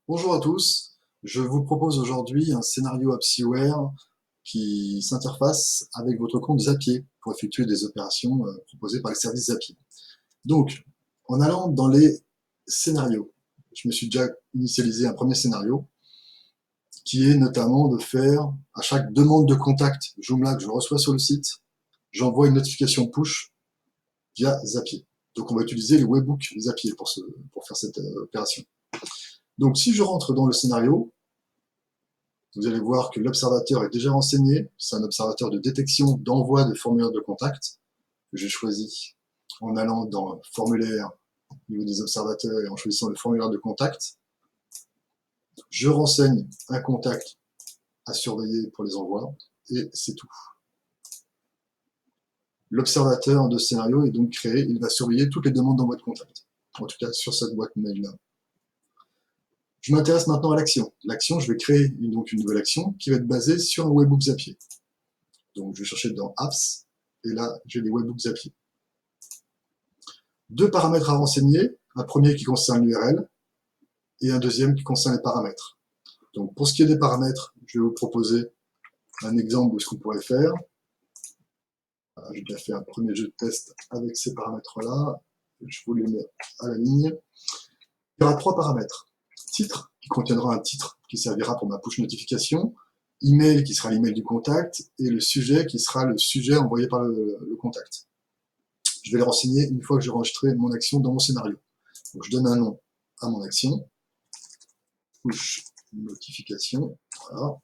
Bonjour à tous, je vous propose aujourd'hui un scénario AppSeaWare qui s'interface avec votre compte Zapier pour effectuer des opérations proposées par le service Zapier. Donc, en allant dans les scénarios, je me suis déjà initialisé un premier scénario qui est notamment de faire à chaque demande de contact Joomla que je reçois sur le site, j'envoie une notification push via Zapier. Donc on va utiliser le webbook Zapier pour faire cette opération. Donc si je rentre dans le scénario, vous allez voir que l'observateur est déjà renseigné. C'est un observateur de détection d'envoi de formulaire de contact que j'ai choisi en allant dans formulaire au niveau des observateurs et en choisissant le formulaire de contact. Je renseigne un contact à surveiller pour les envois et c'est tout. L'observateur de scénario est donc créé. Il va surveiller toutes les demandes d'envoi de contact. En tout cas, sur cette boîte mail-là. Je m'intéresse maintenant à l'action. L'action, je vais créer donc une nouvelle action qui va être basée sur un webbook Zapier. Donc, je vais chercher dans Apps, et là, j'ai les webbooks Zapier. Deux paramètres à renseigner, un premier qui concerne l'URL, et un deuxième qui concerne les paramètres. Donc, pour ce qui est des paramètres, je vais vous proposer un exemple de ce qu'on pourrait faire. Voilà, j'ai déjà fait un premier jeu de test avec ces paramètres-là. Je vous les mets à la ligne. Il y aura trois paramètres. Titre, qui contiendra un titre qui servira pour ma push notification, email qui sera l'email du contact, et le sujet qui sera le sujet envoyé par le contact. Je vais les renseigner une fois que j'ai enregistré mon action dans mon scénario. Donc je donne un nom à mon action, push notification, voilà,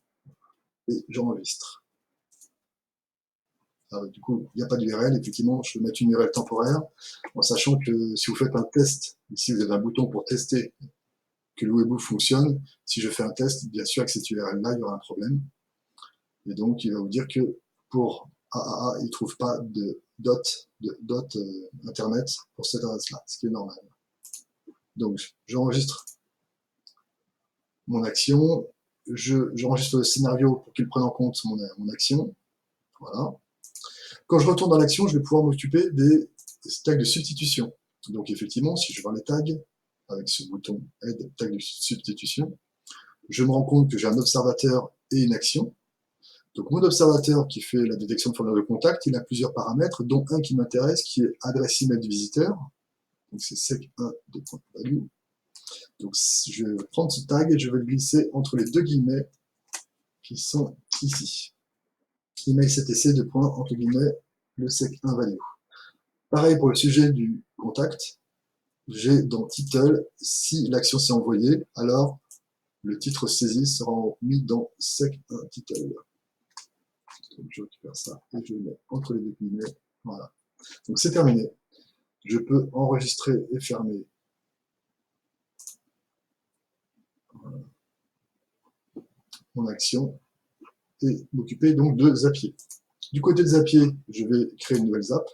et j'enregistre. Du coup, il n'y a pas d'URL, effectivement, je vais mettre une URL temporaire, en sachant que si vous faites un test, ici vous avez un bouton pour tester que le webbook fonctionne. Si je fais un test, bien sûr, avec cette URL-là, il y aura un problème. Et donc, il va vous dire que pour AAA, il ne trouve pas de dot internet pour cette adresse-là, ce qui est normal. Donc, j'enregistre mon action, j'enregistre le scénario pour qu'il prenne en compte mon action. Voilà. Quand je retourne dans l'action, je vais pouvoir m'occuper des tags de substitution. Donc, effectivement, si je vois les tags, avec ce bouton Aide, tag de substitution, je me rends compte que j'ai un observateur et une action. Donc mon observateur qui fait la détection de formulaire de contact, il a plusieurs paramètres, dont un qui m'intéresse, qui est adresse email du visiteur. Donc c'est sec1 de .value. Donc je vais prendre ce tag et je vais le glisser entre les deux guillemets qui sont ici. Email ctc de point entre guillemets le sec1 value. Pareil pour le sujet du contact. J'ai dans title, si l'action s'est envoyée, alors le titre saisi sera mis dans sec1 title. Donc je récupère ça et je le mets entre les deux guillemets. Voilà. Donc c'est terminé. Je peux enregistrer et fermer mon action et m'occuper donc de Zapier. Du côté de Zapier, je vais créer une nouvelle zap.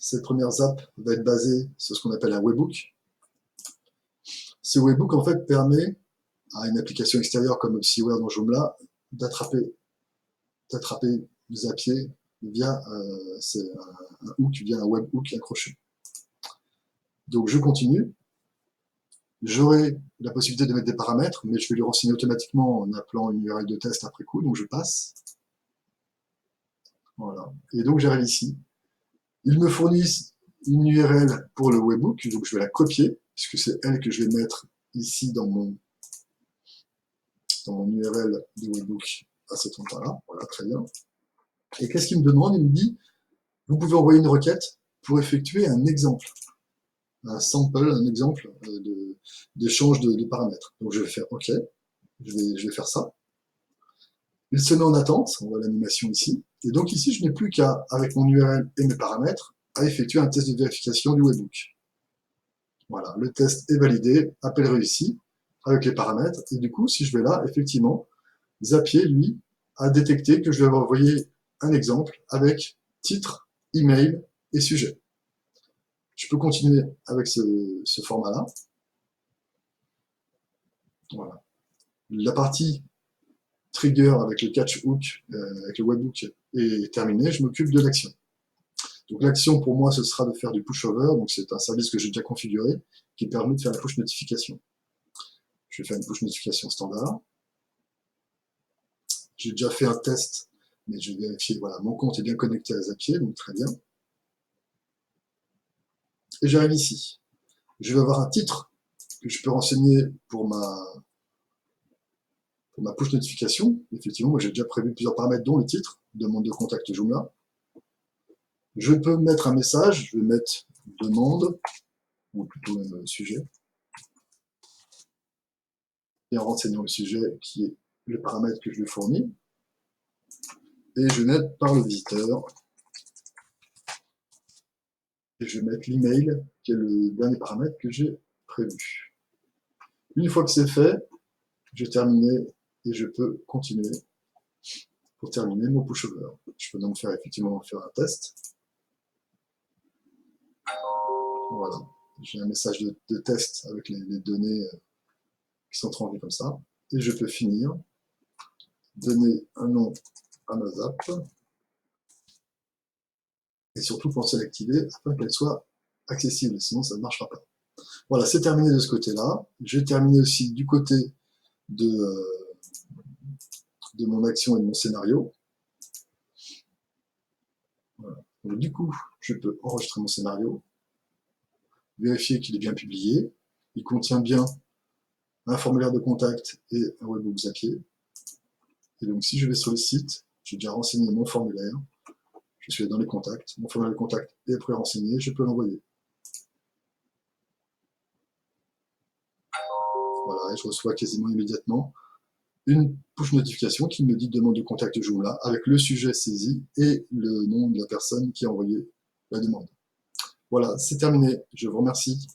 Cette première zap va être basée sur ce qu'on appelle un webbook. Ce webbook en fait permet à une application extérieure comme AppSeaWare dans Joomla d'attraper Zapier via un hook, via un webhook accroché. Donc je continue. J'aurai la possibilité de mettre des paramètres, mais je vais les renseigner automatiquement en appelant une URL de test après coup, donc je passe. Voilà. Et donc j'arrive ici. Ils me fournissent une URL pour le webbook, donc je vais la copier, puisque c'est elle que je vais mettre ici dans mon URL de webbook à cet endroit-là. Voilà, très bien. Et qu'est-ce qu'il me demande? Il me dit, vous pouvez envoyer une requête pour effectuer un exemple, un sample, un exemple d'échange de paramètres. Donc je vais faire OK, je vais faire ça. Il se met en attente, on voit l'animation ici. Et donc ici, je n'ai plus qu'à, avec mon URL et mes paramètres, à effectuer un test de vérification du webbook. Voilà, le test est validé, appel réussi, avec les paramètres. Et du coup, si je vais là, effectivement, Zapier, lui, a détecté que je lui avais envoyé un exemple avec titre, email et sujet. Je peux continuer avec ce format-là. Voilà. La partie trigger avec le catch hook, avec le webbook est terminée. Je m'occupe de l'action. Donc l'action pour moi, ce sera de faire du pushover. Donc c'est un service que j'ai déjà configuré qui permet de faire la push notification. Je vais faire une push notification standard. J'ai déjà fait un test, mais je vais vérifier, voilà, mon compte est bien connecté à Zapier, donc très bien. Et j'arrive ici. Je vais avoir un titre que je peux renseigner pour ma push notification. Effectivement, moi j'ai déjà prévu plusieurs paramètres, dont le titre, demande de contact Joomla. Je peux mettre un message, je vais mettre demande, ou plutôt même sujet, et en renseignant le sujet qui est le paramètre que je lui fournis. Et je vais mettre par le visiteur, et je vais mettre l'email, qui est le dernier paramètre que j'ai prévu. Une fois que c'est fait, j'ai terminé et je peux continuer pour terminer mon pushover. Je peux donc effectivement faire un test. Voilà, j'ai un message de test avec les données qui sont transmises comme ça. Et je peux finir, donner un nom à ma zap, et surtout penser à l'activer afin qu'elle soit accessible, sinon ça ne marchera pas. Voilà, c'est terminé de ce côté-là. J'ai terminé aussi du côté de mon action et de mon scénario. Voilà. Donc, du coup, je peux enregistrer mon scénario, vérifier qu'il est bien publié, il contient bien un formulaire de contact et un webhook Zapier. Et donc si je vais sur le site, j'ai déjà renseigné mon formulaire, je suis dans les contacts, mon formulaire de contact est pré-renseigné, je peux l'envoyer. Voilà, et je reçois quasiment immédiatement une push notification qui me dit demande de contact Joomla avec le sujet saisi et le nom de la personne qui a envoyé la demande. Voilà, c'est terminé. Je vous remercie.